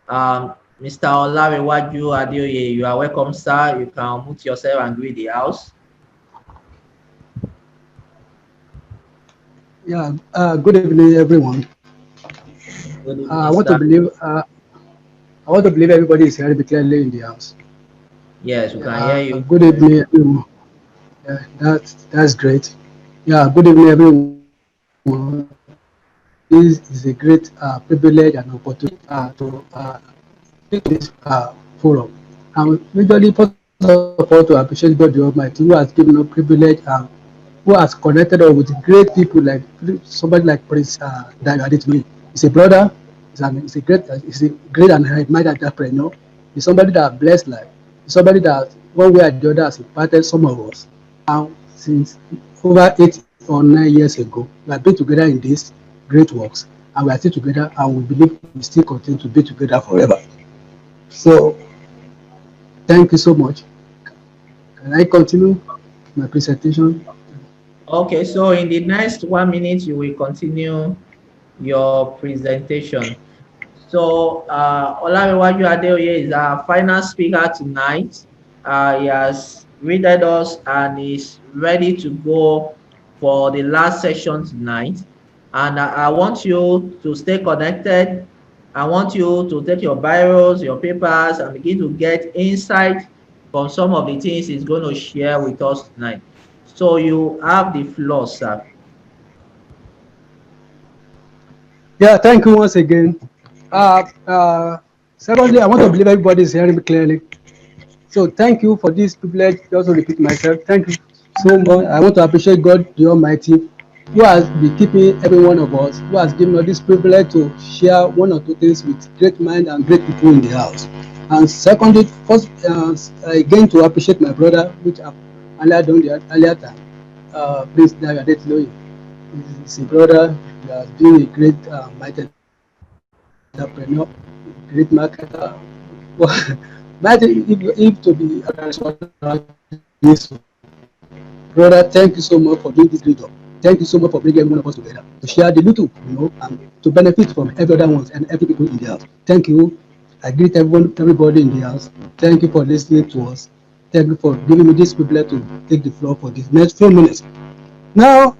Mr. Olanrewaju Adeoye, you are welcome, sir. You can mute yourself and greet the house. Yeah, good evening, everyone. Good I evening, want to sir. believe, everybody is hearing me clearly in the house. Yes, we can hear Yeah, you. good evening, everyone. Yeah, that's great. Yeah, good evening, everyone. This is a great privilege and opportunity to speak in this forum. And majorly, first of all, to appreciate God the Almighty who has given us privilege and who has connected us with great people like somebody like Prince Dayo Adetinoye. He's a brother. He's a great and mighty entrepreneur. He's somebody that blessed life. He's somebody that one way or the other has impacted some of us. And since over 8 or 9 years ago, we have been together in these great works, and we are still together, and we believe we still continue to be together forever. So, thank you so much. Can I continue my presentation? Okay, so in the next 1 minute, you will continue your presentation. So, Olanrewaju Adeoye is our final speaker tonight. He has greeted us and is ready to go for the last session tonight. And I want you to stay connected. I want you to take your biros, your papers, and begin to get insight from some of the things he's going to share with us tonight. So you have the floor, sir. Yeah, thank you once again. Uh, uh, Secondly, I want to believe everybody is hearing me clearly. So thank you for this privilege. Just to repeat myself, thank you so much. I want to appreciate God the Almighty, who has been keeping every one of us, who has given us this privilege to share one or two things with great minds and great people in the house. And secondly, first again to appreciate my brother, which I've earlier done the earlier time, Prince Dayo Adetinoye. He's a brother. He has been a great mighty entrepreneur, great marketer. But if to be brother, thank you so much for doing this great job. Thank you so much for bringing every one of us together to share the little, and to benefit from every other ones and every people in the house. Thank you. I greet everyone, everybody in the house. Thank you for listening to us. Thank you for giving me this privilege to take the floor for this next few minutes. Now,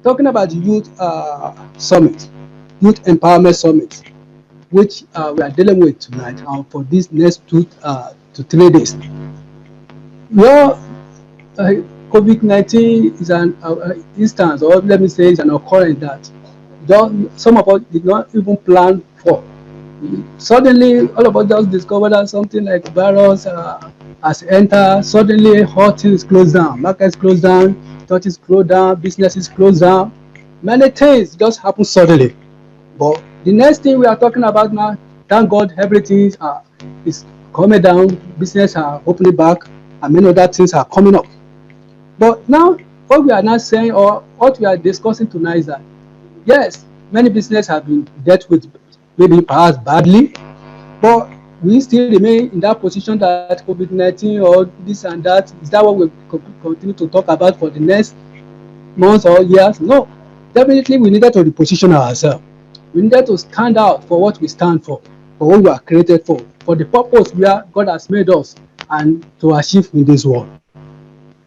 talking about the youth summit, youth empowerment summit, which we are dealing with tonight for these next 2 to 3 days. Well, uh, COVID-19 is an instance, or let me say, is an occurrence that some of us did not even plan for. Suddenly, all of us just discovered that something like virus has entered. Suddenly, all things closed down, markets closed down, churches closed down, businesses closed down. Many things just happened suddenly. But the next thing we are talking about now, thank God everything is coming down, business are opening back, and many other things are coming up. But now, what we are now saying, or what we are discussing tonight, is that yes, many businesses have been dealt with, maybe perhaps badly, but we still remain in that position that COVID-19 or this and that, is that what we continue to talk about for the next months or years? No, definitely we needed to reposition ourselves. We needed to stand out for what we stand for what we are created for the purpose where God has made us and to achieve in this world.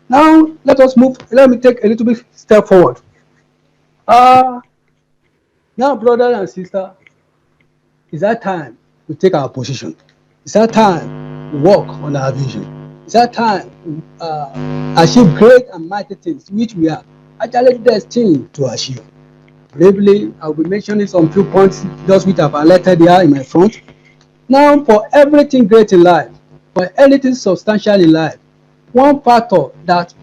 Now, let us move. Let me take a little bit step forward. Uh, Now, brother and sister, it's that time we take our position. It's that time we work on our vision. It's that time we achieve great and mighty things which we are actually destined to achieve. Briefly, I'll be mentioning some few points just which I've highlighted here in my front. Now, for everything great in life, for anything substantial in life, one factor that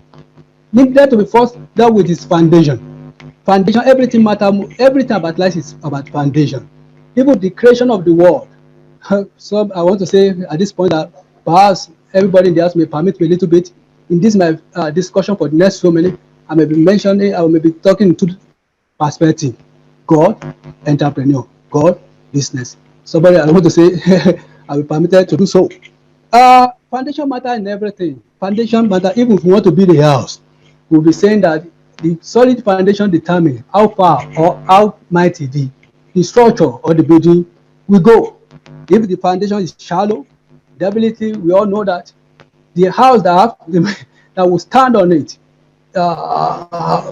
needed to be first dealt with is foundation. Foundation, everything matter, everything about life is about foundation. Even the creation of the world. So I want to say at this point that perhaps everybody in the house may permit me a little bit in this my discussion for the next few minutes. I may be mentioning, I may be talking to perspective: God, entrepreneur; God, business. Somebody I want to say I will be permitted to do so. Foundation matter in everything. Foundation matter even if we want to build a house. We'll be saying that the solid foundation determine how far or how mighty the structure or the building we go. If the foundation is shallow, definitely we all know that the house that will stand on it,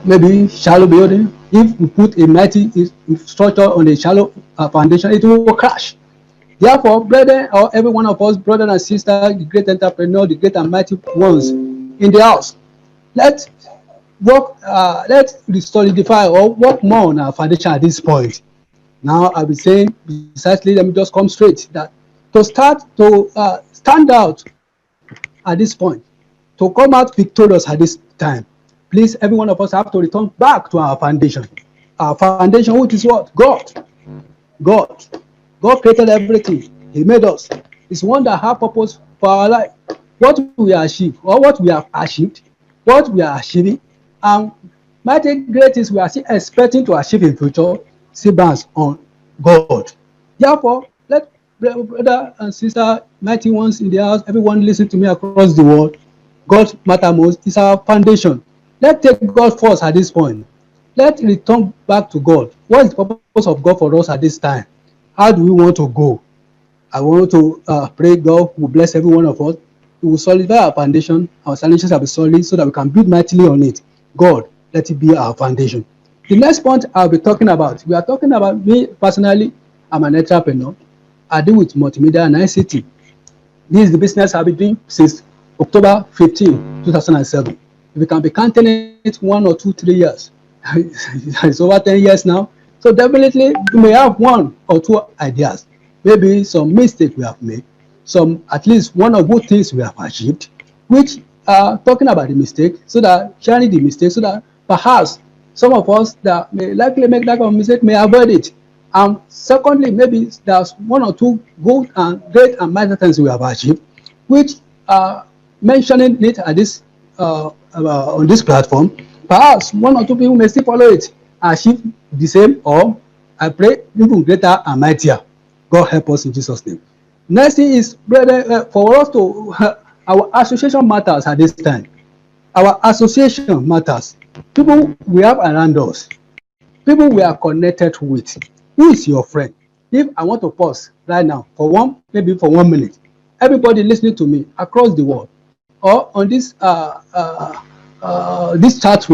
maybe shallow building, if we put a mighty structure on a shallow foundation, it will crash. Therefore, brethren, or every one of us, brothers and sisters, the great entrepreneur, the great and mighty ones in the house, let's work, let's solidify or work more on our foundation at this point. Now, I'll be saying precisely, let me just come straight, that to start to stand out at this point, to come out victorious at this time, please, every one of us have to return back to our foundation. Our foundation, which is what? God. God. God created everything. He made us. It's one that has purpose for our life. What we achieve, or what we have achieved, what we are achieving, and mighty great things we are still expecting to achieve in future, still bands on God. Therefore, let brother and sister, mighty ones in the house, everyone listen to me across the world. God matter most is our foundation. Let's take God first at this point. Let's return back to God. What is the purpose of God for us at this time? How do we want to go? I want to pray God will bless every one of us. He will solidify our foundation. Our foundation shall be solid so that we can build mightily on it. God, let it be our foundation. The next point I'll be talking about, we are talking about me personally. I'm an entrepreneur. I deal with multimedia and ICT. This is the business I've been doing since October 15, 2007. If we can be counting it 1 or 2, 3 years, it's over 10 years now. So definitely we may have 1 or 2 ideas, maybe some mistake we have made, some at least one or good things we have achieved, which are talking about the mistake, so that sharing the mistake, so that perhaps some of us that may likely make that kind of mistake may avoid it. And secondly, maybe there's 1 or 2 good and great and mighty things we have achieved, which mentioning it at this on this platform. Perhaps 1 or 2 people may still follow it, achieve the same, or I pray even greater and mightier. God help us in Jesus' name. Next thing is, brother, for us to our association matters at this time. Our association matters. People we have around us, people we are connected with. Who is your friend? If I want to pause right now for maybe for 1 minute, everybody listening to me across the world or on this this chat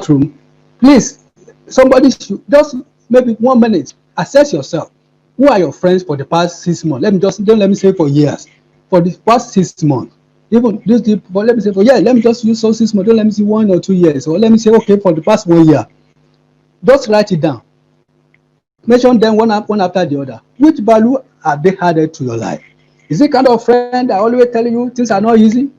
room, please, somebody should just maybe 1 minute assess yourself. Who are your friends for the past 6 months? Don't let me say for years, for the past 6 months. Even this, but let me say let me just use 6 months. Don't let me see 1 or 2 years, or let me say okay for the past 1 year. Just write it down. Mention them one after the other. Which value have they added to your life? Is it kind of friend that always telling you things are not easy,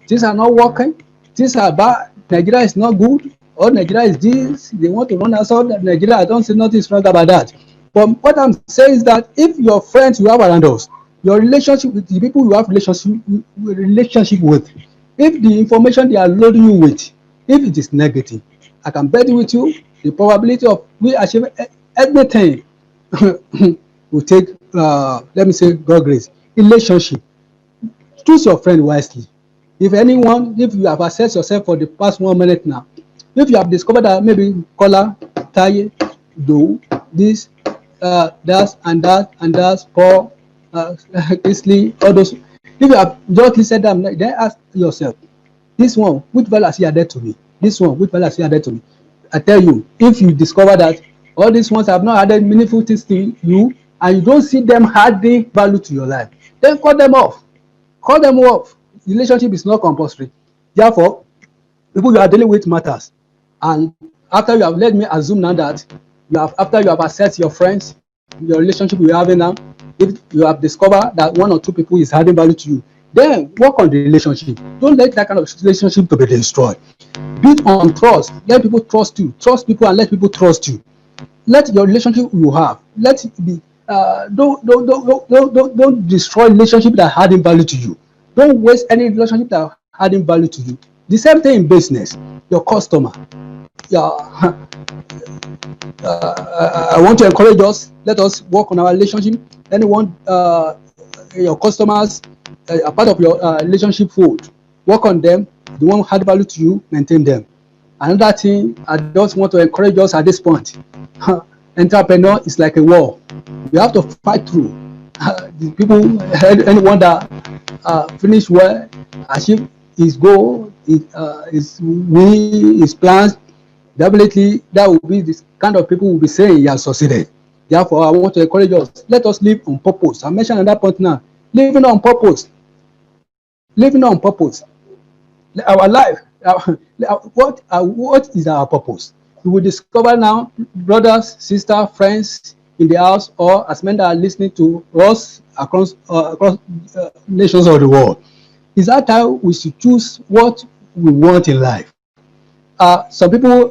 things are not working, things are bad, Nigeria is not good, or Nigeria is this, they want to run us out of Nigeria? I don't say nothing wrong about that. But what I'm saying is that if your friends you have around us, your relationship with the people you have relationship with, if the information they are loading you with, if it is negative, I can bet with you the probability of we achieve everything will take, let me say, God grace. Relationship. Choose your friend wisely. If you have assessed yourself for the past 1 minute now, if you have discovered that maybe Kola, Taye, Do, this, that, and that, Paul, Isley, all those, if you have just listed them, then ask yourself, this one, which value has he added to me? This one, which value has he added to me? I tell you, if you discover that all these ones have not added meaningful things to you, and you don't see them adding value to your life, then cut them off. Cut them off. Relationship is not compulsory. Therefore, people you are dealing with matters. And after you have let me assume now that after you have assessed your friends, your relationship you are having now, if you have discovered that 1 or 2 people is adding value to you, then work on the relationship. Don't let that kind of relationship to be destroyed. Build on trust. Let people trust you. Trust people and let people trust you. Let your relationship you have, let it be. Don't destroy relationship that adding value to you. Don't waste any relationship that adding value to you. The same thing in business. Your customer. I want to encourage us. Let us work on our relationship. Anyone, your customers, a part of your relationship fold. Work on them. The one who add value to you, maintain them. Another thing I just want to encourage us at this point. entrepreneur is like a war. You have to fight through. The people, anyone that finish well, achieve his goal, his plans, definitely that will be this kind of people will be saying he has succeeded. Therefore, I want to encourage us. Let us live on purpose. I mentioned at that point now, living on purpose. Living on purpose. Our life, what is our purpose? We will discover now, brothers, sisters, friends in the house, or as men that are listening to us across nations of the world. Is that how we should choose what we want in life? Some people,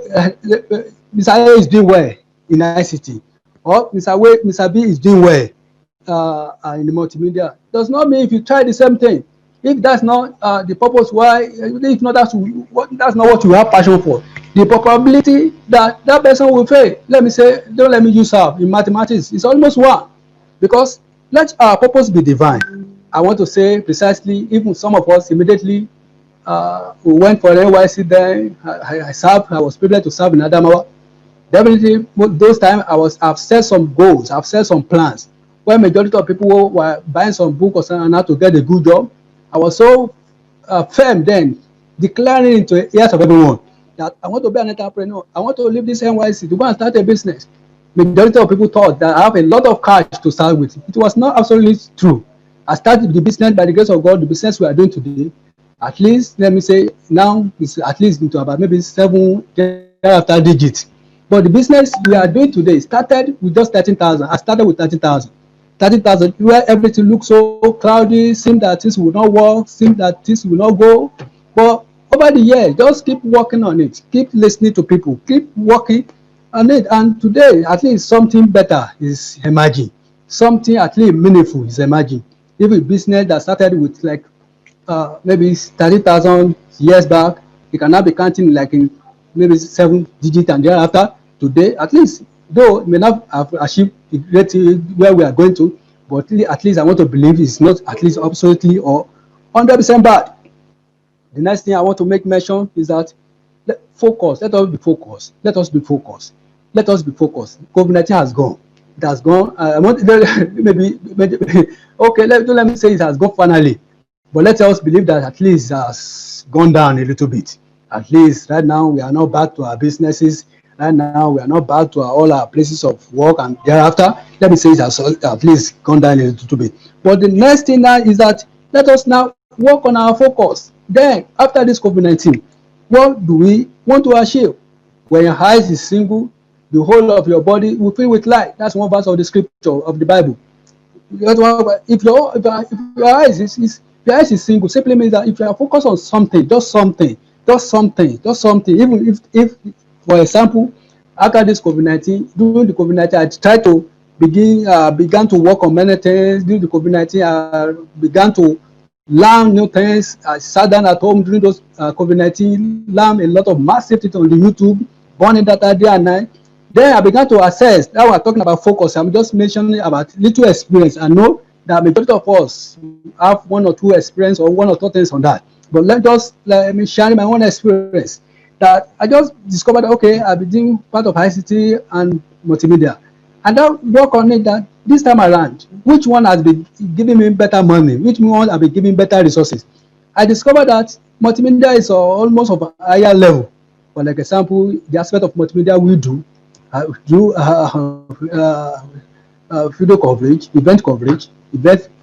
Mr. A is doing well in ICT, or Mr. B is doing well in the multimedia. Does not mean if you try the same thing, if that's not the purpose why, if not that's not what you have passion for, the probability that that person will fail, let me say, don't let me use her in mathematics, it's almost one, because let our purpose be divine. I want to say precisely, even some of us immediately we went for NYC. Then I was privileged to serve in Adamawa. Definitely, those times I've set some goals, I've set some plans. When majority of people were buying some book or something how to get a good job, I was so firm then, declaring into the ears of everyone that I want to be an entrepreneur. I want to leave this NYC to go and start a business. Majority of people thought that I have a lot of cash to start with. It was not absolutely true. I started the business by the grace of God. The business we are doing today, at least let me say now, it's at least into about maybe 7 after digits. But the business we are doing today started with just 13,000. I started with 13,000. 30,000, where everything looks so cloudy, seems that things will not work, seems that things will not go. But over the years, just keep working on it, keep listening to people, keep working on it. And today, at least something better is emerging. Something at least meaningful is emerging. Even a business that started with like maybe 30,000 years back, you can now be counting like in maybe 7 digits and thereafter. Today, at least, though it may not have achieved the rate where we are going to, but at least I want to believe it's not at least absolutely or 100% bad. The next thing I want to make mention is that focus. Let us be focused. Let us be focused. Let us be focused. COVID-19 has gone. It has gone. I want maybe okay. Don't let me say it has gone finally, but let us believe that at least it has gone down a little bit. At least right now we are not back to our businesses. Right now we are not back to all our places of work, and thereafter, let me say it has at least gone down a little bit. But the next thing now is that let us now work on our focus. Then after this COVID-19, what do we want to achieve? When your eyes is single, the whole of your body will fill with light. That's one verse of the scripture of the Bible. If your eyes is single, simply means that if you are focused on something, just something, even if for example, after this COVID-19, during the COVID-19, I tried to began to work on many things. During the COVID-19, I began to learn new things. I sat down at home during those COVID-19, learned a lot of massive things on the YouTube, burning data day and night. Then I began to assess. Now we're talking about focus. I'm just mentioning about little experience. I know that majority of us have 1 or 2 experience or 1 or 2 things on that. But let me share my own experience. That I just discovered, okay, I've been doing part of ICT and multimedia. And I work on it that this time around, which one has been giving me better money? Which one has been giving better resources? I discovered that multimedia is almost of a higher level. For like example, the aspect of multimedia we do video coverage, event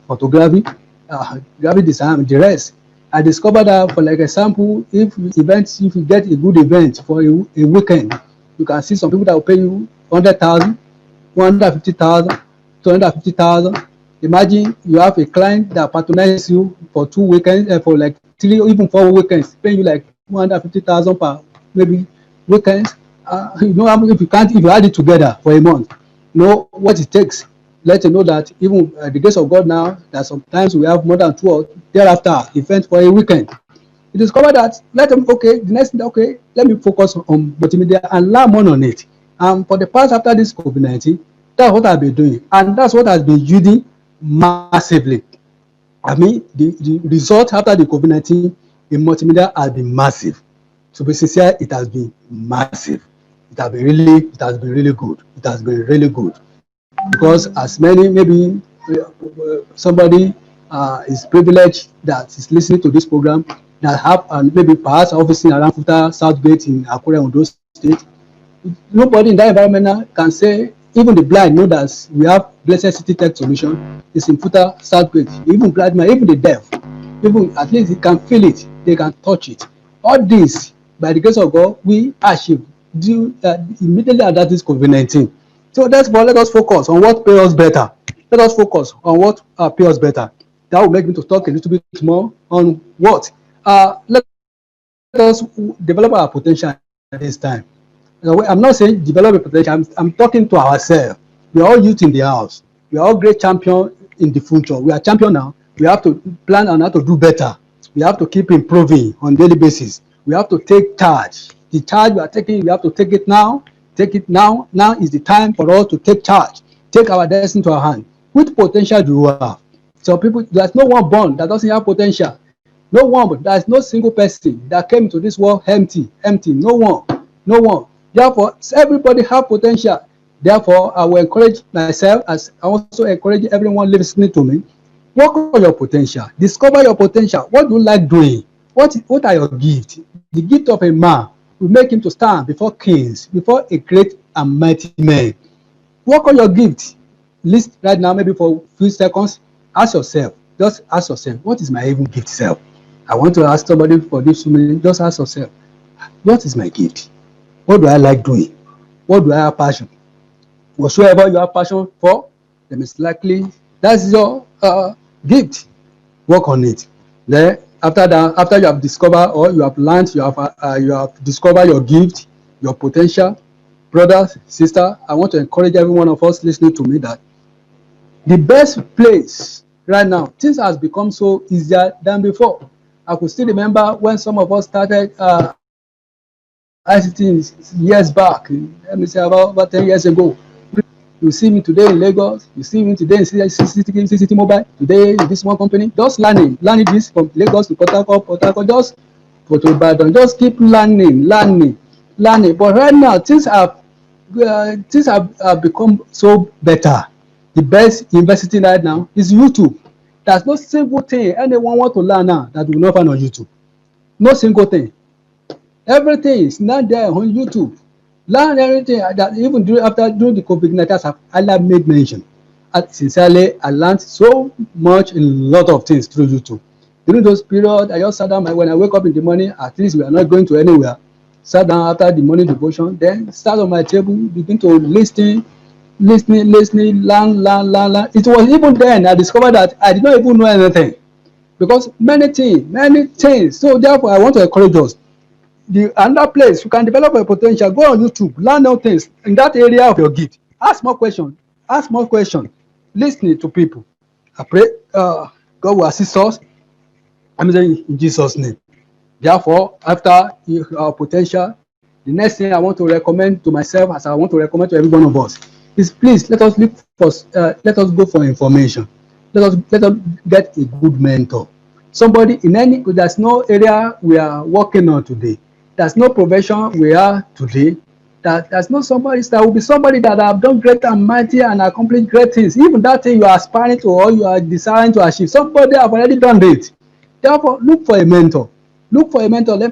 photography, graphic design, the rest. I discovered that, for like example, if you get a good event for a weekend, you can see some people that will pay you 100,000, 150,000, 250,000. Imagine you have a client that patronizes you for 2 weekends, for like 3 or even 4 weekends, paying you like 150,000 per maybe weekends. You know, if you add it together for a month, you know what it takes. Let you know that even the grace of God now, that sometimes we have more than 2 or thereafter events for a weekend. You discover that the next thing, okay, let me focus on multimedia and learn more on it. And for the past after this COVID-19, that's what I've been doing, and that's what has been yielding massively. I mean, the result after the COVID-19 in multimedia has been massive. To be sincere, it has been massive. it has been really good. It has been really good because as many maybe somebody is privileged that is listening to this program that have maybe perhaps officing around Futa South Gate in Akure, Ondo State. Nobody in that environment now can say, even the blind know that we have Blessed City Tech Solution is in Futa South Gate. Even blind man, even the deaf, even at least they can feel it, they can touch it. All this, by the grace of God, we achieve do immediately after this COVID-19. So therefore, let us focus on what pays us better. Let us focus on what pays us better. That will make me to talk a little bit more on what. Let us develop our potential at this time. I'm not saying develop a potential. I'm talking to ourselves. We are all youth in the house. We are all great champions in the future. We are champion now. We have to plan on how to do better. We have to keep improving on daily basis. We have to take charge. The charge we are taking, we have to take it now. Take it now. Now is the time for us to take charge. Take our destiny to our hand. Which potential do you have? Some people, there's no one born that doesn't have potential. No one, there's no single person that came into this world empty. No one. Therefore, everybody have potential. Therefore, I will encourage myself as I also encourage everyone listening to me. Work on your potential. Discover your potential. What do you like doing? What are your gifts? The gift of a man will make him to stand before kings, before a great and mighty man. Work on your gift. List right now, maybe for a few seconds. Ask yourself, just ask yourself, what is my even gift self? I want to ask somebody for this minute. Just ask yourself, what is my gift? What do I like doing? What do I have passion? Whatsoever you have passion for, then it's likely that's your gift. Work on it. Then after that, after you have discovered or you have learned, you have discovered your gift, your potential, brothers, sister, I want to encourage every one of us listening to me that the best place right now, things has become so easier than before. I could still remember when some of us started ICT years back, let me say about 10 years ago. You see me today in Lagos, you see me today in CCT Mobile, today in this one company, just learning this from Lagos to Port Harcourt, just to Ibadan, just keep learning. But right now, things have become so better. The best university right now is YouTube. There's no single thing anyone want to learn now that will not find on YouTube. No single thing. Everything is not there on YouTube. Learn everything that even during the COVID-19 as I made mention. Sincerely, I learned so much in a lot of things through YouTube. During those periods, I just sat down when I wake up in the morning, at least we are not going to anywhere. Sat down after the morning devotion, then start on my table, begin to listen, learn. It was even then I discovered that I did not even know anything because many things. So therefore, I want to encourage us. The another place you can develop a potential, go on YouTube, learn new things in that area of your gift. Ask more questions, listening to people. I pray God will assist us. I'm saying in Jesus' name. Therefore, after our potential, the next thing I want to recommend to myself, as I want to recommend to every one of us, is please let us let us go for information. Let us get a good mentor. Somebody there's no area we are working on today. There's no profession we are today. There's no somebody, there will be somebody that have done great and mighty and accomplished great things. Even that thing you are aspiring to or you are desiring to achieve, somebody have already done it. Therefore, look for a mentor.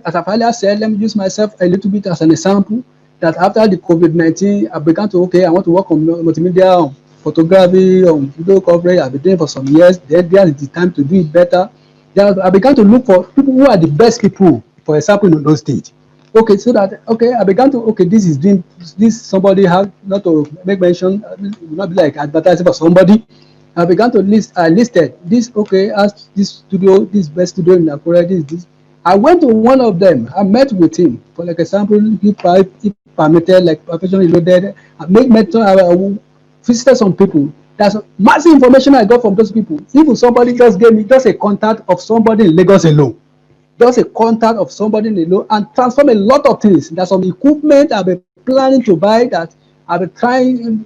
As I've earlier said, let me use myself a little bit as an example. That after the COVID-19, I began to, I want to work on multimedia, on photography, on video coverage. I've been doing it for some years. There is the time to do it better. Then I began to look for people who are the best people, for example, in those states. So that, I began to, this somebody have, not to make mention, it will not be like advertising for somebody. I began to listed this, as this studio, this best studio in Akure, this. I went to one of them. I met with him. For like example, he permitted, like professionally loaded. I visited some people. There's massive information I got from those people. Even somebody just gave me just a contact of somebody in Lagos alone. Just a contact of somebody in Lagos and transform a lot of things. There's some equipment I've been planning to buy that I've been trying,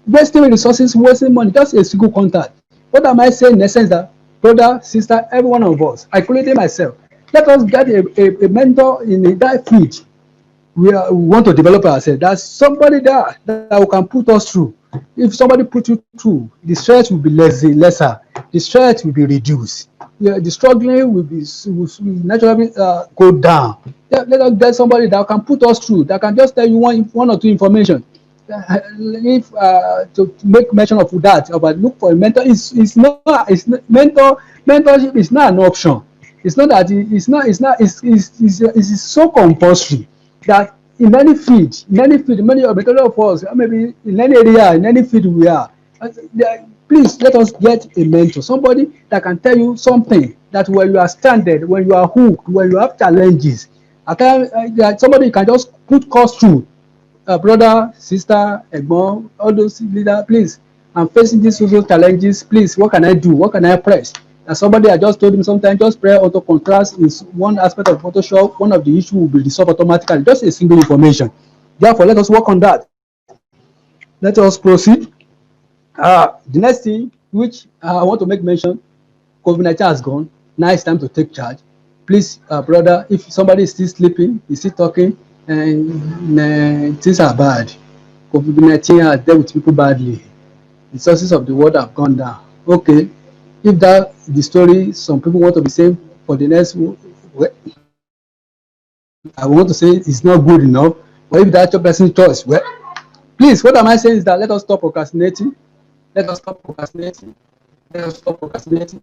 wasting resources, wasting money, just a single contact. What am I saying in essence? That brother, sister, every one of us, including myself, let us get a mentor in that field. we want to develop ourselves. There's somebody there that can put us through. If somebody put you through, the stress will be lesser. The stress will be reduced. Yeah, the struggling will naturally go down. Yeah, let us get somebody that can put us through, that can just tell you one or two information. If to make mention of that, but look for a mentor. Mentorship is not an option. It's not that it's so compulsory that many of us, maybe in any area, in any field we are, please let us get a mentor, somebody that can tell you something that when you are stranded, when you are hooked, when you have challenges, somebody you can just put course through. Brother, sister, egbon, all those leaders, please, I'm facing these social challenges. Please, what can I do? What can I press? And somebody I just told him sometimes just prayer auto contrast is one aspect of Photoshop. One of the issues will be resolved automatically. Just a single information. Therefore, let us work on that. Let us proceed. The next thing which I want to make mention, COVID-19 has gone. Now it's time to take charge. Please, brother, if somebody is still sleeping, is still talking, and things are bad. COVID-19 has dealt with people badly. The sources of the world have gone down. Okay, if that the story, some people want to be saved for the next, well, I want to say it's not good enough. But if that's your person's choice, well, please, what am I saying is that let us stop procrastinating. Let us stop procrastinating. Let us stop procrastinating.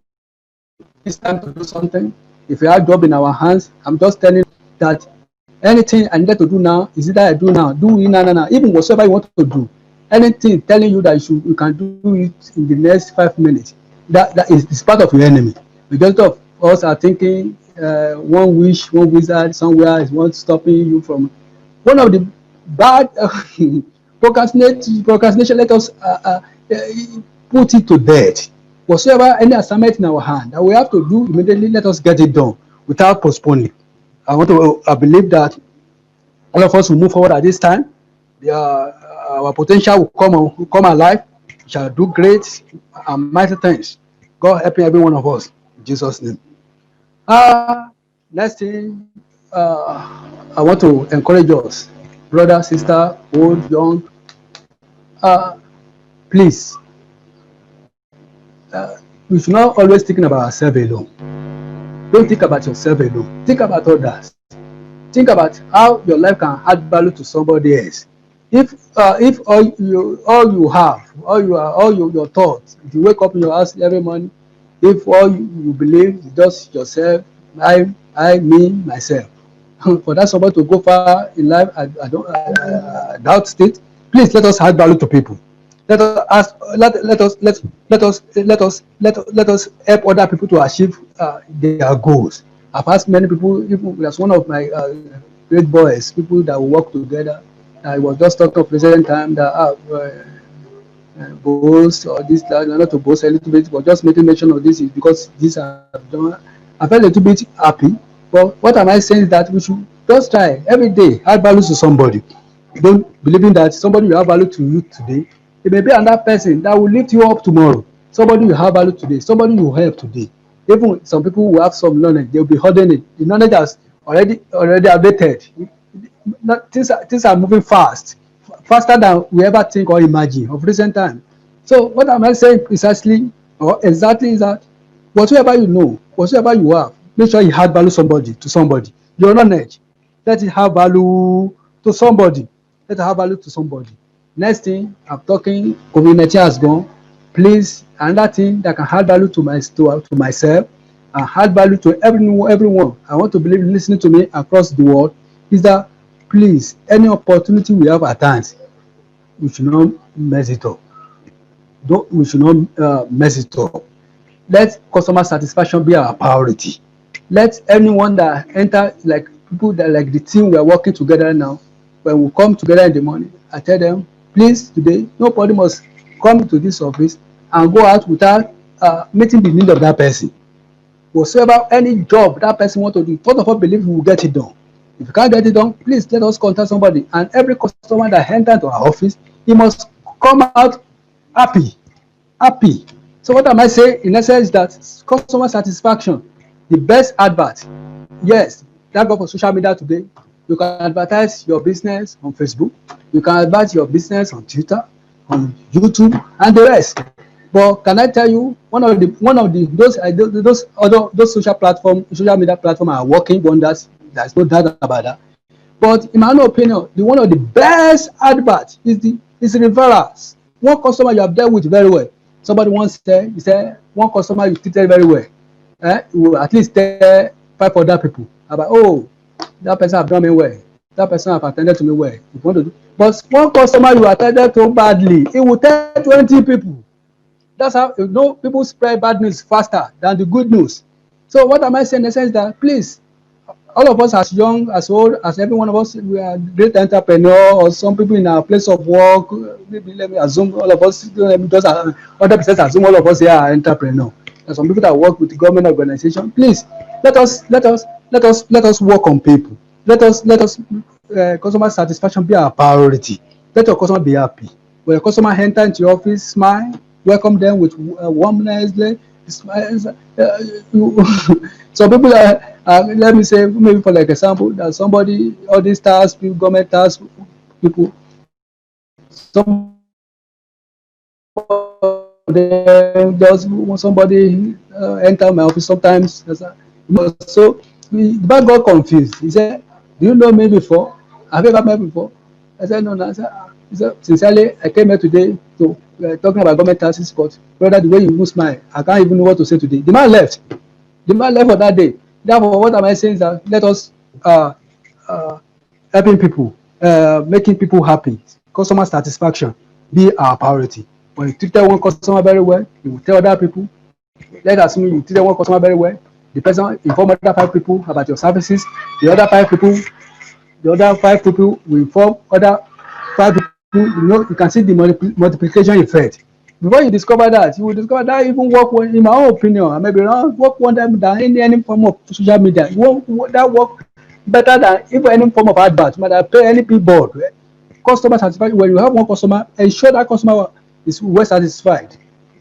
It's time to do something. If we have job in our hands, I'm just telling you that anything I need to do now is either I do now, do it now. Even whatever you want to do, anything telling you that you can do it in the next 5 minutes, that is part of your enemy. Majority of us are thinking one wizard somewhere is one stopping you from one of the bad procrastination. Let us put it to bed. Whatsoever any assignment in our hand that we have to do immediately, let us get it done without postponing. I believe that all of us will move forward at this time. Our potential will come alive. We shall do great and mighty things. God helping every one of us in Jesus' name. Next thing, I want to encourage us, brother, sister, old, young, please. We should not always think about ourselves alone. Don't think about yourself alone. Think about others. Think about how your life can add value to somebody else. If all you have, your thoughts, if you wake up in your house every morning, if all you believe is just yourself, I, me, myself, for that somebody to go far in life, I doubt it. Please let us add value to people. Let us ask, let us help other people to achieve their goals. I've asked many people, even as one of my great boys, people that will work together. I was just talking of present time that boast or this, that, not to boast a little bit, but just making mention of this is because this I've done. I felt a little bit happy. But what am I saying is that we should just try every day add value to somebody. Don't believing that somebody will have value to you today. It may be another person that will lift you up tomorrow. Somebody will have value today. Somebody will help today. Even some people who have some knowledge, they'll be holding it. The knowledge has already updated. Things are moving faster than we ever think or imagine of recent time. So what am I saying precisely or exactly is that whatever you know, whatever you have, make sure you add value to somebody. Your knowledge, let it have value to somebody. Let it have value to somebody. Next thing, I'm talking, COVID-19 has gone. Please, another thing that can add value to myself and add value to everyone. I want to believe listening to me across the world is that please, any opportunity we have at times, we should not mess it up. We should not mess it up. Let customer satisfaction be our priority. Let anyone that enter, like people that like the team we are working together now, when we come together in the morning, I tell them, please today, nobody must come to this office and go out without meeting the need of that person. Whatsoever any job that person want to do, first of all, believe we will get it done. If you can't get it done, please let us contact somebody. And every customer that enter into our office, he must come out happy. So what am I saying? In essence, is that customer satisfaction, the best advert. Yes, that go for social media today. You can advertise your business on Facebook. You can advertise your business on Twitter, on YouTube, and the rest. But can I tell you, one of the those social media platform are working wonders. There's no doubt about that. But in my own opinion, the one of the best advert is referrals. One customer you have dealt with very well. Somebody once said, he said, one customer you treated very well. You will at least tell 5 other people about, oh, that person have done me well. That person have attended to me well. If you want to do, but one customer you attended to badly, it will tell 20 people. That's how people spread bad news faster than the good news. So what am I saying in the sense that please, all of us as young, as old, as every one of us, we are great entrepreneur, or some people in our place of work, maybe let me assume all of us, just other percent assume all of us here are entrepreneur. There's some people that work with the government organization. Please, let us work on people. Let us customer satisfaction be our priority. Let your customer be happy. When your customer enter into your office, smile, welcome them with warmness. Some people let me say, maybe for like example, that somebody, all these tasks, people, government tasks, people, just somebody enter my office sometimes. So the man got confused. He said, "Do you know me before? Have you ever met me before?" I said, "No, no." He said, "Sincerely, I came here today to talking about government taxes, but brother, the way you move smile, I can't even know what to say today." The man left. The man left for that day. Therefore, what am I saying is that let us uh, helping people, making people happy, customer satisfaction be our priority. When you treat one customer very well, you will tell other people. Let us assume you treat one customer very well. The person inform other 5 people about your services. The other 5 people, will inform other 5 people. You can see the multiplication effect. Before you discover that, you will discover that even work, in my own opinion, I may be wrong, work one time than any form of social media. That work better than even any form of advert. Matter pay any billboard. Customer satisfaction. When you have one customer, ensure that customer is well satisfied.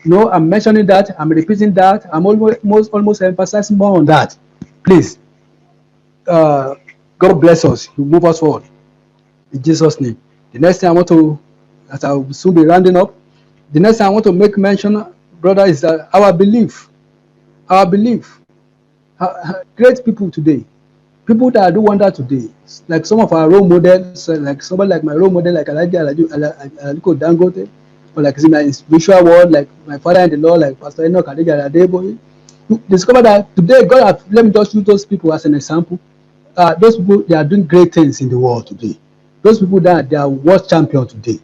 I'm mentioning that. I'm repeating that. I'm almost emphasizing more on that. Please, God bless us. You move us forward in Jesus' name. The next thing I want to, as I will soon be rounding up, the next thing I want to make mention, brother, is that our belief, great people today, people that do wonder today, like some of our role models, like somebody like my role model, like Aliko Dangote, or like in my spiritual world, like my father-in-law, like Pastor Enoch Adeboye. You discover that today, let me just use those people as an example. Those people, they are doing great things in the world today. Those people that they are world champion today.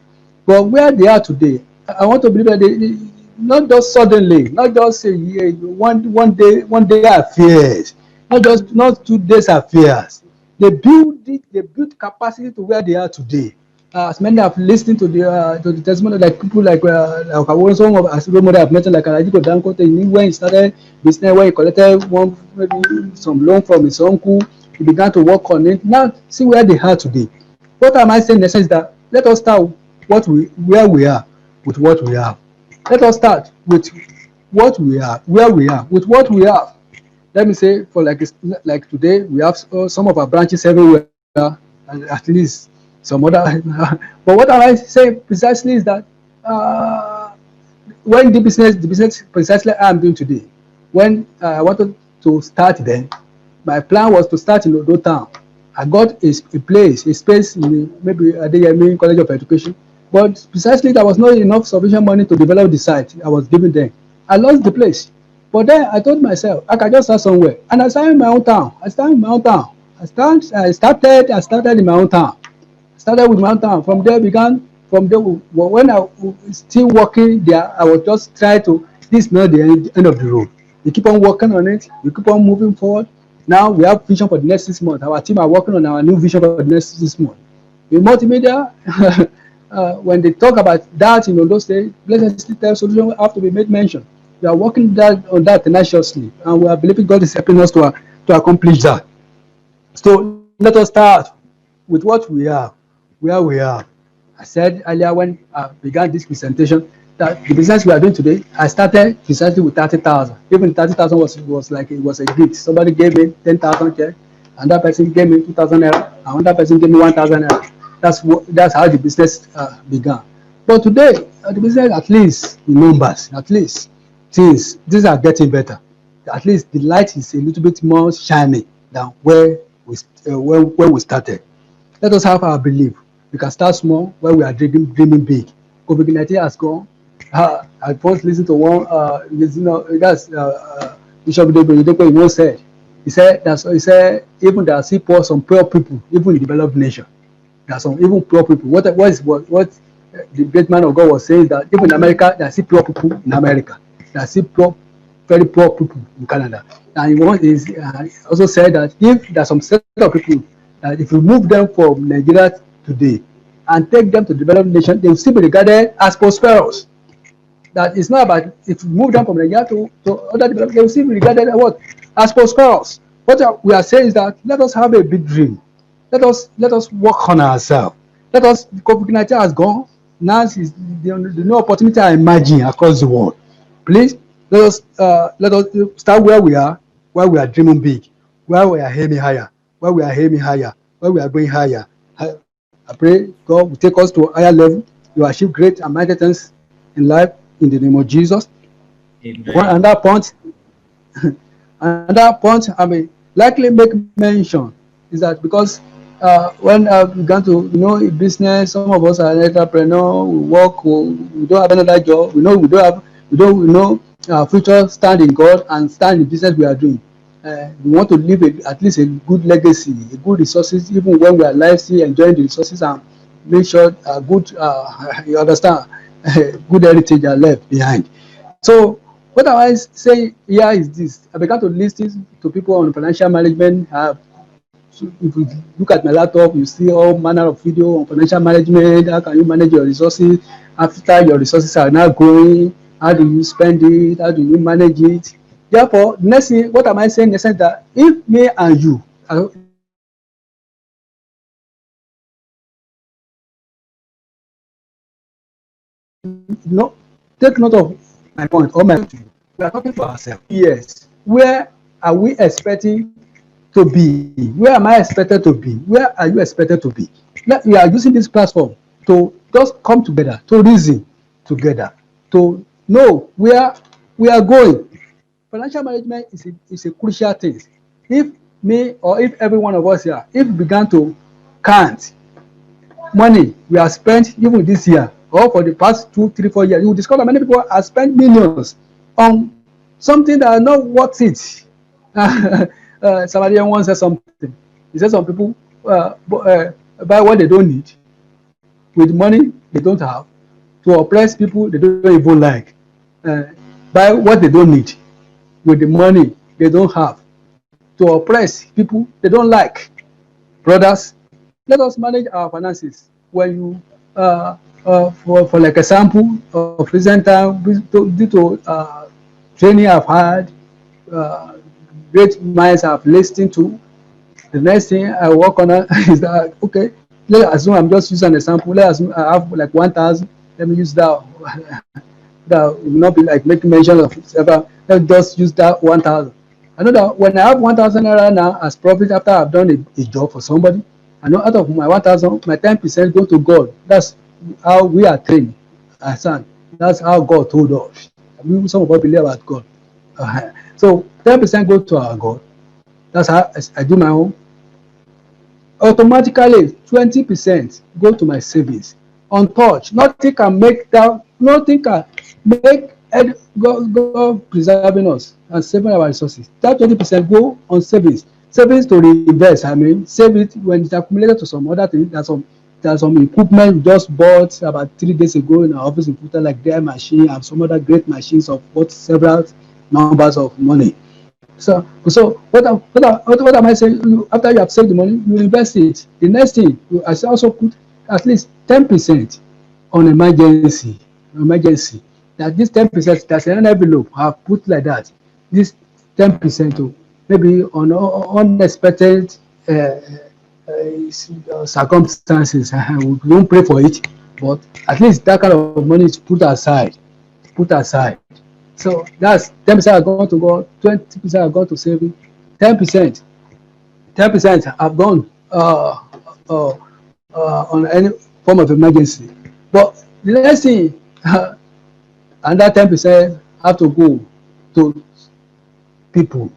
But where they are today, I want to believe that they not just suddenly, not just a year, one day affairs, not 2 days affairs. They built capacity to where they are today. As many have listened to the testimony, like people like some of as role model I've mentioned, like Adeoye Olanrewaju, when he started business, when he collected maybe some loan from his uncle, he began to work on it. Now see where they are today. What am I saying in the sense that let us start where we are with what we have. Let us start with what we are, where we are with what we have. Let me say, for like today, we have some of our branches everywhere, and at least some other. But what am I saying precisely is that uh, when the business precisely I'm doing today, when I wanted to start, then my plan was to start in Odo Town. I got a space in maybe Adeoye College of Education, but precisely there was not enough sufficient money to develop the site I was given then. I lost the place. But then I told myself I can just start somewhere, and I started in my own town. I started in my own town. Started with my own town. From there began. From there, when I was still working there, I was just trying to. This is not the end of the road. We keep on working on it. We keep on moving forward. Now we have vision for the next 6 months. Our team are working on our new vision for the next 6 months. In multimedia, when they talk about that in Ondo State, blessed system solution have to be made mention. We are working on that tenaciously, and we are believing God is helping us to accomplish that. So let us start with what we are, where we are. I said earlier when I began this presentation that the business we are doing today, I started precisely with 30,000. Even 30,000 was like it was a gift. Somebody gave me 10,000 check. and that person gave me 2,000 naira, and that person gave me 1,000 naira. That's how the business began. But today, the business, at least in numbers, at least things are getting better. At least the light is a little bit more shiny than when we started. Let us have our belief. We can start small when we are dreaming big. COVID-19 has gone. I once listened to one, that's Bishop Oyedepo, he once said, he said, even there are still some poor people, even in developed nation. There are some even poor people. What the great man of God was saying, that even in America, there are still poor people in America. There are still very poor people in Canada. And he also said that if there are some set of people that if you move them from Nigeria today and take them to developed nation, they will still be regarded as prosperous. That it's not about if you move them from Nigeria to other developed, they will still be regarded as what? As prosperous. What we are saying is that let us have a big dream. Let us work on ourselves. COVID-19 has gone. Now is the new opportunity I imagine across the world. Please let us start where we are dreaming big, where we are aiming higher, where we are going higher. I pray God will take us to a higher level. You achieve great and mighty things in life in the name of Jesus. Amen. And that point I may likely make mention is that because when I began to business, some of us are an entrepreneur, we work, we don't have another job, we know our future stand in God and stand in the business we are doing. We want to leave at least a good legacy, a good resources, even when we are alive, still enjoying the resources, and make sure good, you understand, good heritage are left behind. So what I say here is this: I began to listen to people on financial management. So if you look at my laptop, you see all manner of video on financial management. How can you manage your resources after your resources are now growing? How do you spend it? How do you manage it? Therefore, next thing, what am I saying? In the sense that if me and you, no, take note of my point or my point. We are talking for ourselves. Yes. Where are we expecting to be? Where am I expected to be? Where are you expected to be? We are using this platform to just come together, to reason together, to know where we are going. Financial management is a crucial thing. If me or if every one of us here, if we began to count money we have spent even this year or for the past 2, 3, 4 years, you will discover many people have spent millions on something that are not worth it. Somebody once said something. He said some people buy what they don't need with money they don't have to oppress people they don't even like. Uh, Buy what they don't need with the money they don't have to oppress people they don't like. Brothers, let us manage our finances. When you for like example of recent time due to training I've had, uh, great minds I've listened to, the next thing I work on is that, okay, let's assume, I'm just using an example, let's assume I have like 1,000. Let me use that. That will not be like making mention of several. Let's just use that 1,000. I know that when I have 1,000 naira now as profit after I've done a job for somebody, I know out of my 1,000, my 10% go to God. That's how we are trained as son. That's how God told us. Some of us believe about God. So 10% go to our God. That's how I do my own. Automatically 20% go to my savings untouched. Nothing can make that, nothing can make God preserving us and saving our resources. That 20% go on savings to reinvest. I mean, save it when it's accumulated to some other things. There's some equipment we just bought about 3 days ago in our office in Puta, like their machine and some other great machines of both several numbers of money. So what am I saying? After you have saved the money, you invest it. The next thing, I also put at least 10% on emergency. Emergency. That this 10%, that's an envelope I have put like that. This 10% to maybe on unexpected circumstances. We don't pray for it, but at least that kind of money is put aside. Put aside. So that's 10% are going to go, 20% are going to saving, 10% 10% have gone on any form of emergency. But the next thing, another 10% have to go to people.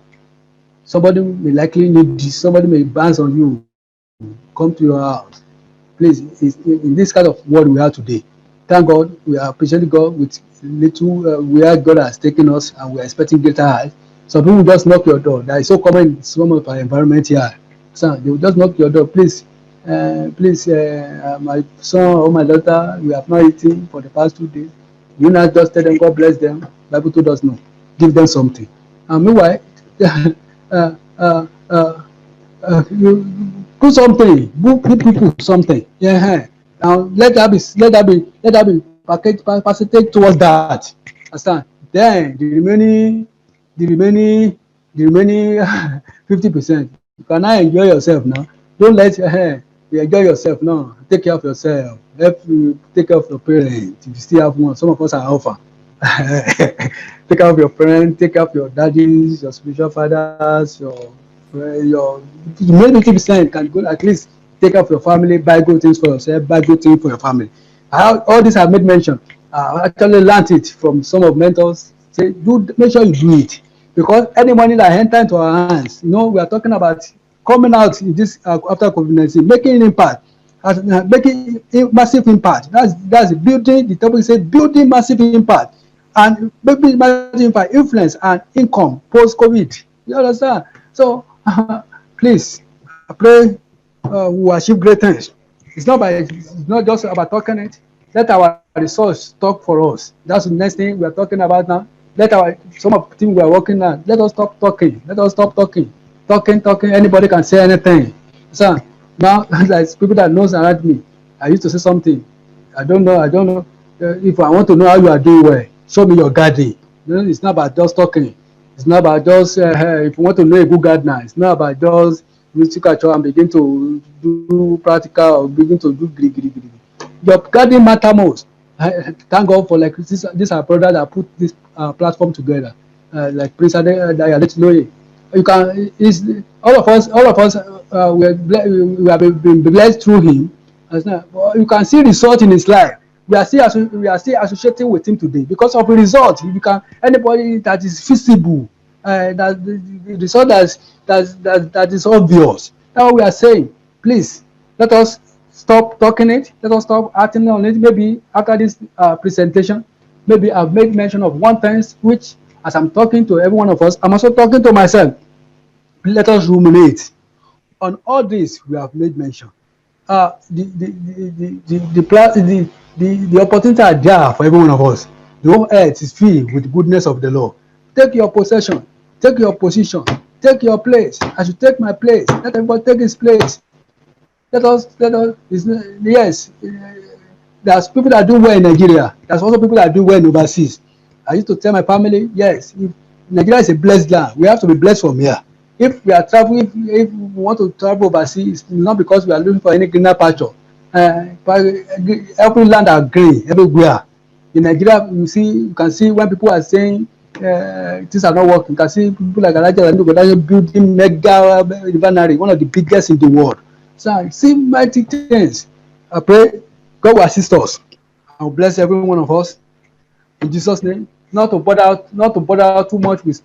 Somebody may likely need this, somebody may bounce on you, come to your house. Please, in this kind of world we are today, thank God we are appreciating God with little where God has taken us, and we are expecting greater height. Some people just knock your door. That is so common in some of our environment here. So they will just knock your door. Please, my son or my daughter, we have not eaten for the past 2 days. You not just tell them God bless them. Bible told us no. Give them something. And meanwhile, uh, uh, uh, you put something, give people something. Yeah. Now let that be percentage towards that. Understand? Then the remaining the remaining 50%. You can now enjoy yourself now. Don't let you enjoy yourself now. Take care of yourself. Help you take care of your parents if you still have one. Some of us are orphan. Take care of your parents, take care of your daddies, your spiritual fathers, your maybe 50% can go at least take care of your family, buy good things for yourself, buy good things for your family. All this I've made mention. I actually learned it from some of mentors. Say, make sure you do it, because any money that enter into our hands, we are talking about coming out in this after COVID-19, making an impact, making a massive impact. That's building. The topic says building massive impact, and making massive impact, influence and income post COVID. You understand? So please, I pray we will achieve great things. It's not just about talking it. Let our resource talk for us. That's the next thing we are talking about now. Let our some of the things we are working on. Let us stop talking. Let us stop talking. Talking. Anybody can say anything. So now, there's people that knows around me. I used to say something. I don't know. If I want to know how you are doing well, show me your garden. It's not about just talking. It's not about just if you want to know a good gardener. It's not about just culture and begin to do practical or begin to do gree. Your garden matter most. Thank God for like this our brother that put this platform together, like Prince Adeoye. You can is all of us we have been blessed through him. You can see result in his life. We are still associating with him today because of the result. You can anybody that is visible, that the result that is obvious. That's what we are saying. Please let us stop talking it. Let us stop acting on it. Maybe after this presentation, maybe I've made mention of one thing which, as I'm talking to every one of us, I'm also talking to myself. Let us ruminate on all this we have made mention. The opportunity are there for every one of us. The whole earth is filled with the goodness of the Lord. Take your possession, take your position, take your place. I should take my place. Let everybody take his place. Yes, there's people that do well in Nigeria. There's also people that do well in overseas. I used to tell my family, yes, if Nigeria is a blessed land, we have to be blessed from here. If we are traveling, if we want to travel overseas, it's not because we are looking for any greener pasture. But every land are green everywhere. In Nigeria, you can see when people are saying things are not working. You can see people like Adeoye Olanrewaju building mega refinery, one of the biggest in the world. So see mighty things. I pray God will assist us. I will bless every one of us in Jesus' name. Not to bother too much with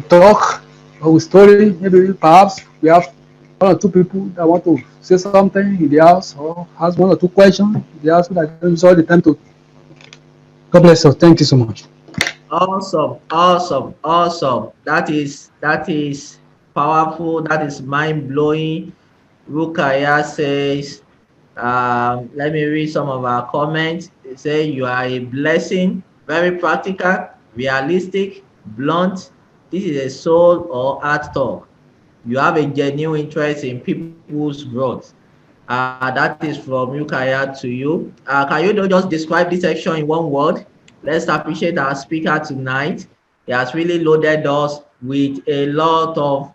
talk or with story. Maybe perhaps we have one or two people that want to say something in the house or ask one or two questions in the house so that I don't use all the time to. God bless us. Thank you so much. Awesome. That is powerful. That is mind blowing. Rukaya says, let me read some of our comments. They say you are a blessing, very practical, realistic, blunt. This is a soul or art talk. You have a genuine interest in people's growth. That is from Rukaya to you. Can you just describe this section in one word? Let's appreciate our speaker tonight. He has really loaded us with a lot of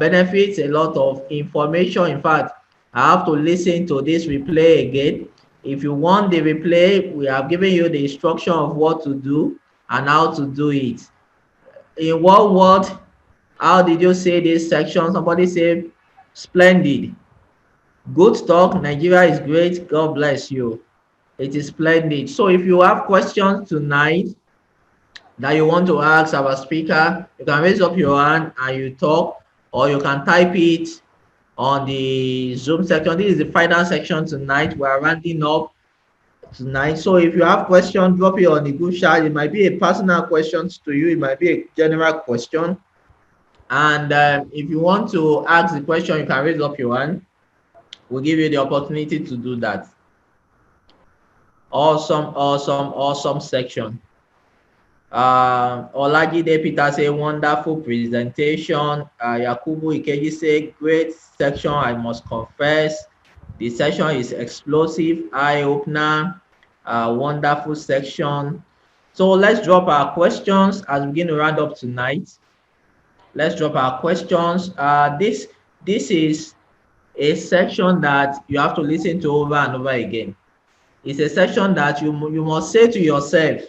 benefits, a lot of information. In fact, I have to listen to this replay again. If you want the replay, we have given you the instruction of what to do and how to do it. In one word, How did you say this section? Somebody say splendid. Good talk. Nigeria is great. God bless you. It is splendid. So if you have questions tonight that you want to ask our speaker, you can raise up your hand and you talk, or you can type it on the Zoom section. This is the final section tonight. We are rounding up tonight. So if you have questions, drop it on the group chat. It might be a personal question to you. It might be a general question. And if you want to ask the question, you can raise up your hand. We'll give you the opportunity to do that. Awesome, awesome, awesome section. Olajide Peter say wonderful presentation. Yakubu Ikeji say great section, I must confess. The section is explosive, eye opener, wonderful section. So let's drop our questions as we begin to round up tonight. Let's drop our questions. This is a section that you have to listen to over and over again. It's a section that you must say to yourself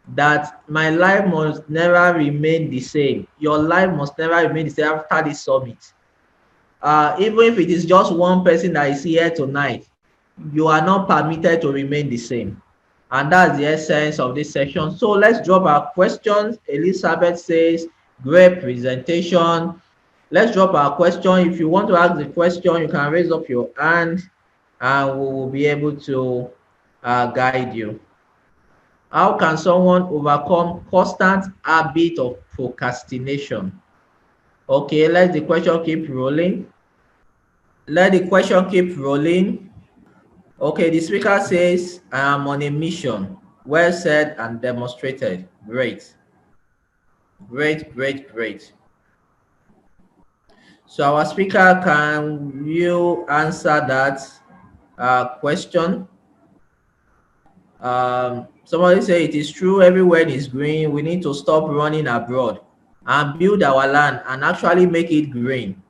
that my life must never remain the same. Your life must never remain the same after this summit. Even if it is just one person that is here tonight, you are not permitted to remain the same. And that's the essence of this section. So let's drop our questions. Elizabeth says, great presentation. Let's drop our question. If you want to ask the question, you can raise up your hand and we will be able to guide you. How can someone overcome constant habit of procrastination? Okay, let the question keep rolling. Let the question keep rolling. Okay, the speaker says, I am on a mission. Well said and demonstrated. Great. Great, great, great. So our speaker, can you answer that question? Somebody say it is true, everywhere is green. We need to stop running abroad and build our land and actually make it green.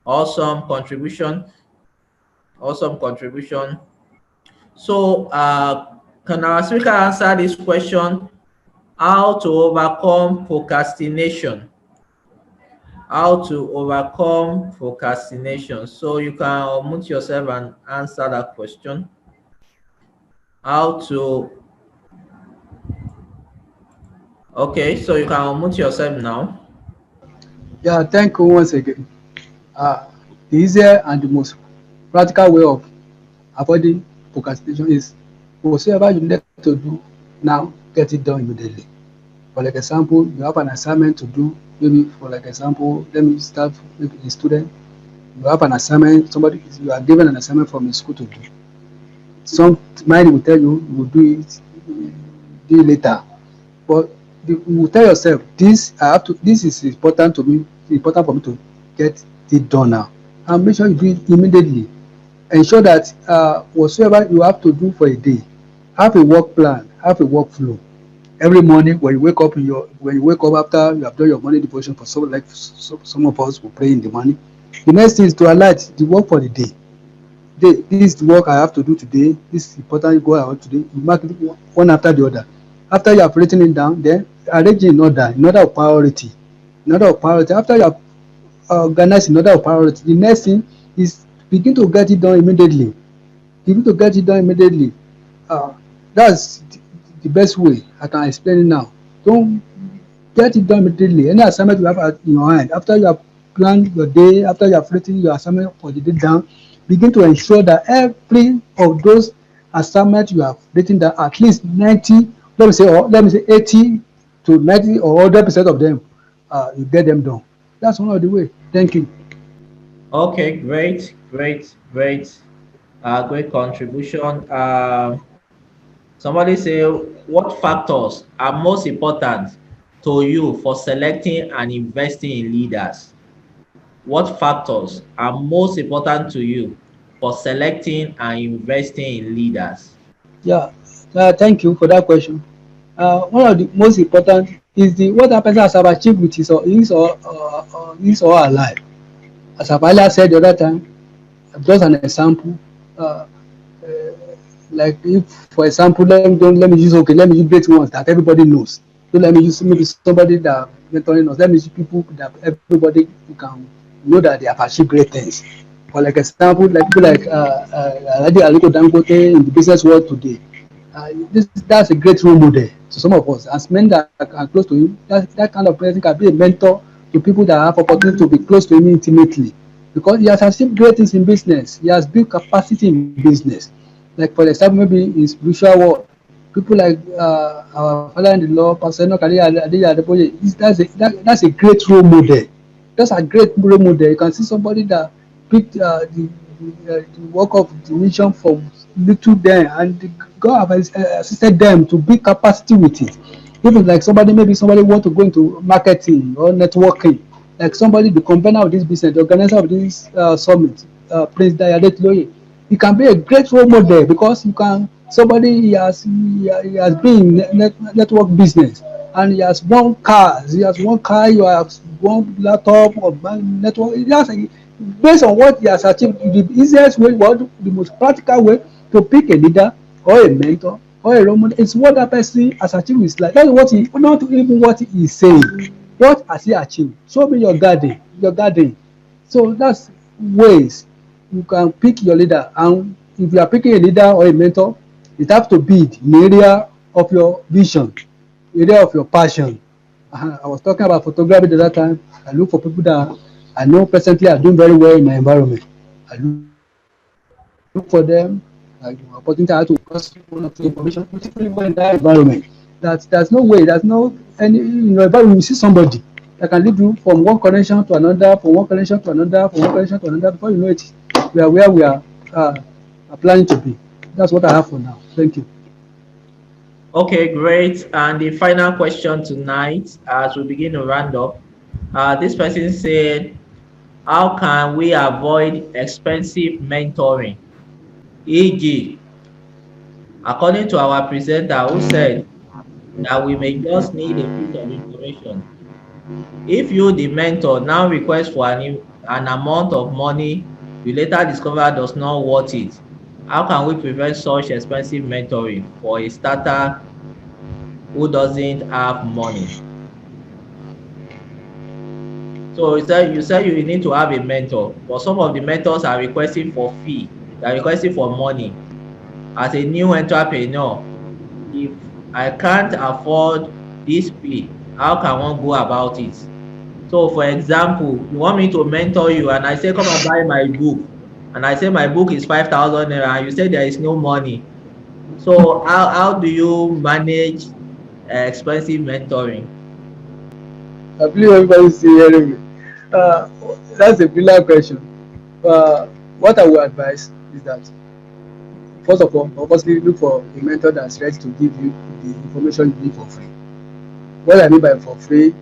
Awesome contribution. Awesome contribution. So can our speaker answer this question? How to overcome procrastination? How to overcome procrastination? So you can unmute yourself and answer that question. How to... Okay, so you can unmute yourself now. Yeah, thank you once again. The easier and the most practical way of avoiding procrastination is whatsoever you need to do now, get it done immediately. For like example, you have an assignment to do. Maybe for like example, let me start with a student. You have an assignment. You are given an assignment from a school to do. Some mind will tell you you will do it later, but you will tell yourself this I have to. This is important to me. Important for me to get it done now, and make sure you do it immediately. Ensure that whatsoever you have to do for a day, have a work plan, have a workflow. Every morning when you wake up after you have done your morning devotion, for some of us will pray in the morning. The next thing is to alert the work for the day. This is the work I have to do today. This is important goal I want to do. You mark it one after the other. After you have written it down, then arrange it in order of priority. After you have organized in order of priority, the next thing is begin to get it done immediately. That's the best way I can explain it now. Don't get it done immediately. Any assignment you have in your hand, after you have planned your day, after you have written your assignment for the day down, begin to ensure that every of those assignments you have written down, at least 90, let me say 80 to 90 or 100% of them, you get them done. That's one of the way. Thank you. Okay, great, great, great. Great contribution. Somebody say, what factors are most important to you for selecting and investing in leaders? What factors are most important to you for selecting and investing in leaders? Yeah, thank you for that question. One of the most important is what that person has achieved with his or her life. As I've earlier said the other time, just an example. Uh, like if, for example, let me use great ones that everybody knows. So let me use maybe somebody that mentoring us. Let me see people that everybody can know that they have achieved great things. For like example, like people like Aliko Dangote in the business world today. That's a great role model to some of us. As men that are close to him, that kind of person can be a mentor to people that have opportunity to be close to him intimately, because he has achieved great things in business. He has built capacity in business. Like for example, maybe in spiritual world, people like our father-in-the-law, Pastor Enoch Adeoye Olanrewaju, that's a great role model. Those are great role model. You can see somebody that picked the work of the mission from little there, and God has assisted them to build capacity with it. Even like maybe somebody want to go into marketing or networking, like somebody, the convener of this business, the organizer of this summit, Prince Adeoye, he can be a great role model, because you can somebody he has been in network business, and he has won cars, you have won laptop or network. He has based on what he has achieved. The easiest way, what the most practical way to pick a leader or a mentor or a role model is what that person has achieved in his life. That's what he, not even what he is saying. What has he achieved? Show me your garden. So that's ways you can pick your leader. And if you are picking a leader or a mentor, it have to be in the area of your vision, area of your passion. I was talking about photography the other time. I look for people that I know presently are doing very well in my environment. I look for them. I give opportunity to discuss one or two information beautifully well in that environment. There's no way, there's no any environment you see somebody that can lead you from one connection to another, from one connection to another, from one connection to another. Before you know it, we are where we are planning to be. That's what I have for now. Thank you. Okay, great. And the final question tonight, as we begin to round up, this person said, how can we avoid expensive mentoring? E.g., according to our presenter who said that we may just need a piece of information. If you, the mentor, now request for an amount of money you later discover does not worth it, how can we prevent such expensive mentoring for a starter who doesn't have money? So you said you need to have a mentor, but some of the mentors are requesting for fee, they are requesting for money. As a new entrepreneur, if I can't afford this fee, how can one go about it? So for example, you want me to mentor you and I say come and buy my book, and I say my book is 5,000 naira and you say there is no money. So how do you manage expensive mentoring? I believe everybody see hearing me. Uh, that's a brilliant question. What I would advise is that, first of all, obviously look for a mentor that's ready to give you the information you need for free. What I mean by for free,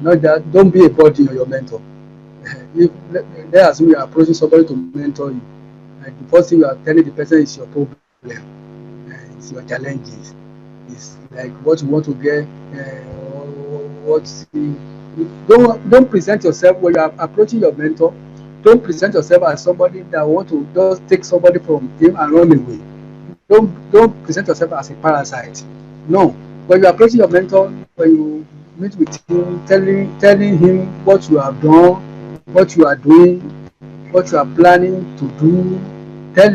not that, don't be a burden on your mentor. If there as you are approaching somebody to mentor you, the first thing you are telling the person is your problem, it's your challenges, it's like what you want to get, or what don't present yourself when you are approaching your mentor. Don't present yourself as somebody that want to just take somebody from him and run away. Don't present yourself as a parasite. No, when you are approaching your mentor, when you meet with him, telling him what you have done, what you are doing, what you are planning to do. Tell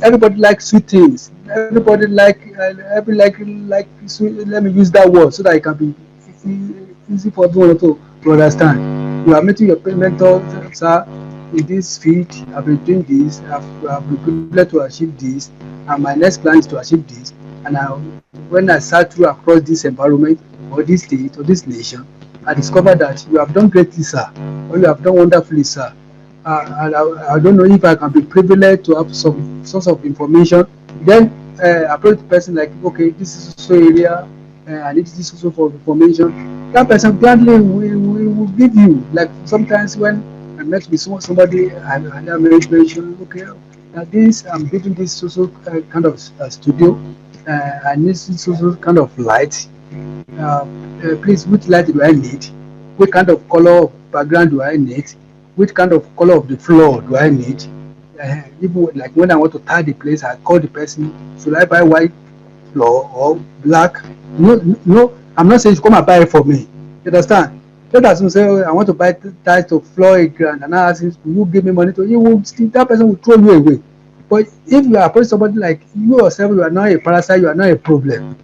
everybody like sweet things. Everybody like sweet. Let me use that word so that it can be easy for everyone to understand. You are meeting your mentor, sir. In this field, I've been doing this. I've been privileged to achieve this, and my next plan is to achieve this. And when I sat through across this environment or this state or this nation, I discovered that you have done greatly, sir, or you have done wonderfully, sir. And I don't know if I can be privileged to have some source of information. Then approach the person like, okay, this is so area, I need this also for information. That person gladly will give you. Like sometimes when I met with somebody and I mentioned, okay, this I'm building this social kind of studio. I need this social kind of light. Please, which light do I need? What kind of color of background do I need? Which kind of color of the floor do I need? Even like when I want to tie the place, I call the person. Should I buy white floor or black? No, no. I'm not saying you come and buy it for me. You understand? Let us say, oh, I want to buy tiles to floor a ground, and I ask him, will you give me money to? He will still, that person will throw you away. But if you approach somebody like you yourself, you are not a parasite, you are not a problem,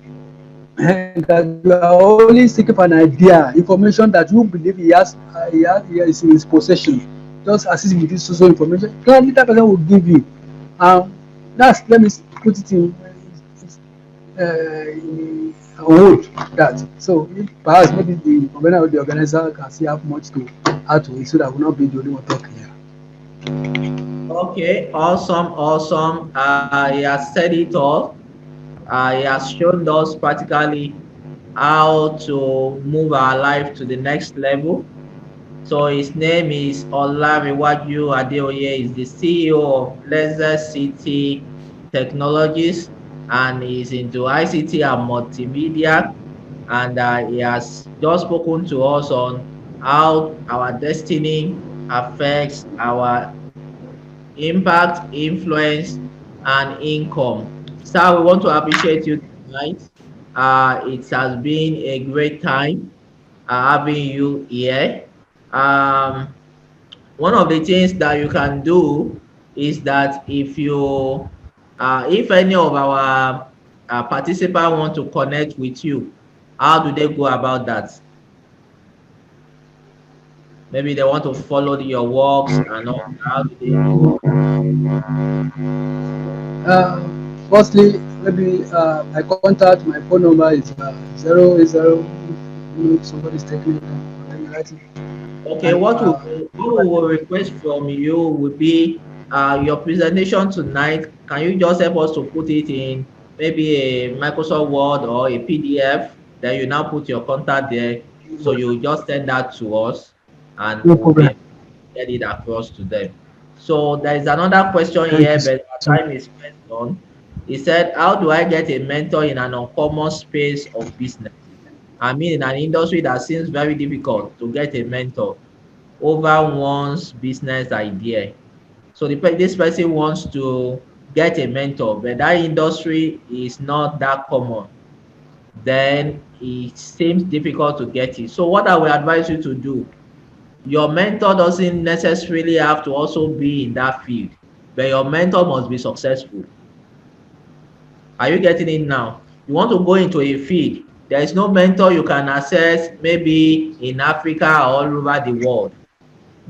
and that you are only seeking for an idea, information that you believe he is in his possession, just assist with this social information. Gladly, that person will give you. That's let me put it on hold. That so if perhaps maybe the convener or the organizer can see how much to add to it, so that will not be the only one talking here. Okay, awesome, awesome. He has said it all. He has shown us practically how to move our life to the next level. So his name is Olanrewaju Adeoye. Is the CEO of Leisure City Technologies, and he's into ICT and multimedia. And he has just spoken to us on how our destiny affects our impact, influence, and income. Sir, we want to appreciate you tonight. It has been a great time having you here. Um, One of the things that you can do is that if any of our participants want to connect with you, how do they go about that? Maybe they want to follow your works and all. How do they do? Firstly, maybe my contact, my phone number is 080. If somebody is taking it down, writing, Okay, and what we will request from you would be your presentation tonight. Can you just help us to put it in maybe a Microsoft Word or a PDF? Then you now put your contact there. So you just send that to us and no we'll be problem. able to get it across to them. So there is another question Thank here, you but so our time is spent on. He said, how do I get a mentor in an uncommon space of business? I mean, in an industry that seems very difficult to get a mentor over one's business idea. So this person wants to get a mentor, but that industry is not that common. Then it seems difficult to get it. So what I will advise you to do, your mentor doesn't necessarily have to also be in that field, but your mentor must be successful. Are you getting it now? You want to go into a field. There is no mentor you can access maybe in Africa or all over the world.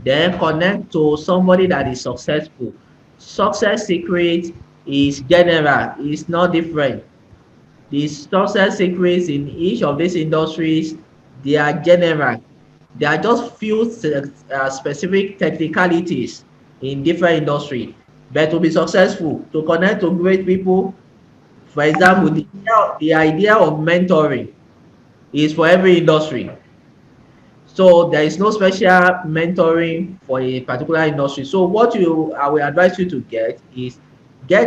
Then connect to somebody that is successful. Success secret is general, it's not different. The success secrets in each of these industries, they are general. There are just few specific technicalities in different industry. But to be successful, to connect to great people, for example, the idea of mentoring is for every industry. So there is no special mentoring for a particular industry. So what you I will advise you to get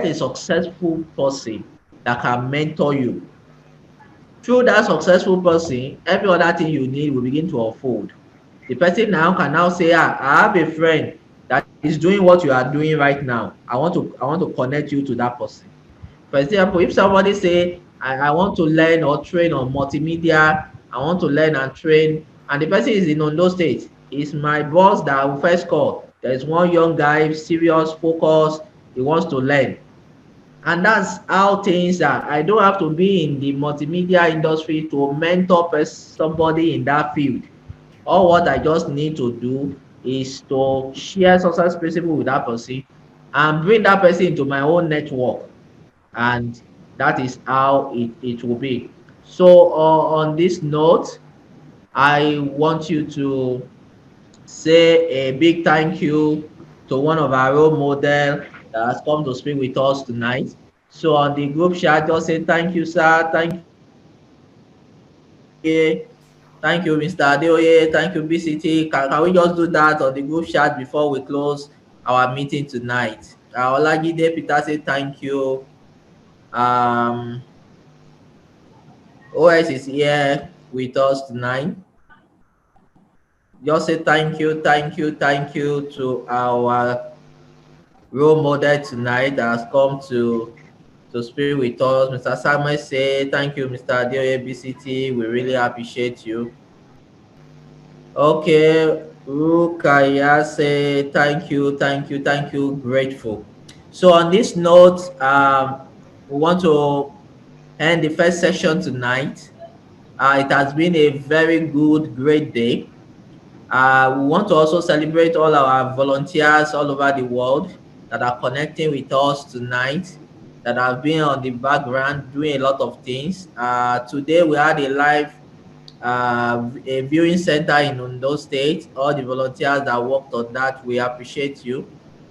a successful person that can mentor you. Through that successful person, every other thing you need will begin to unfold. The person now can now say, I have a friend that is doing what you are doing right now. I want to connect you to that person. For example, if somebody say, I want to learn or train on multimedia, I want to learn and train, and the person is in Ondo State, it's my boss that I will first call. There is one young guy, serious, focused, he wants to learn. And that's how things are. I don't have to be in the multimedia industry to mentor somebody in that field. All what I just need to do is to share success principle with that person and bring that person into my own network, and that is how it will be. So on this note, I want you to say a big thank you to one of our role model that has come to speak with us tonight. So on the group chat, just say thank you, sir. Thank you, Mr. Adeoye. Thank you, Mr. Adeoye. Thank you, BCT. Can we just do that on the group chat before we close our meeting tonight? Olajide Peter say thank you. Um, OS is here with us tonight. Just say thank you, thank you, thank you to our role model tonight that has come to speak with us. Mr. Samuel say thank you, Mr. Adeoye BCT. We really appreciate you. Okay, Rukaya say thank you, thank you, thank you, grateful. So on this note, we want to end the first session tonight. It has been a very good, great day. We want to also celebrate all our volunteers all over the world that are connecting with us tonight, that have been on the background doing a lot of things. Today we had a live a viewing center in Ondo State. All the volunteers that worked on that, we appreciate you.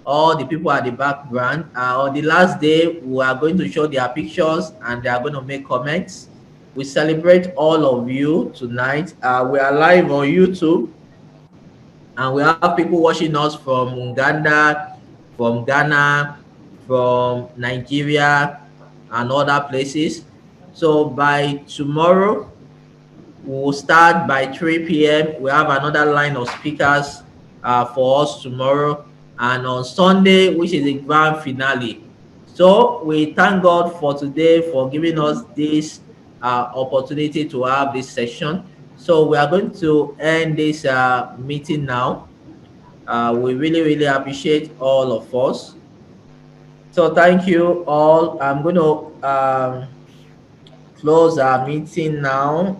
All the people at the background. On the last day, we are going to show their pictures and they are going to make comments. We celebrate all of you tonight. We are live on YouTube and we have people watching us from Uganda, from Ghana, from Nigeria, and other places. So by tomorrow, we will start by 3 p.m. We have another line of speakers for us tomorrow, and on Sunday, which is the grand finale. So we thank God for today for giving us this opportunity to have this session. So we are going to end this meeting now. We really, really appreciate all of us. So thank you all. I'm going to close our meeting now.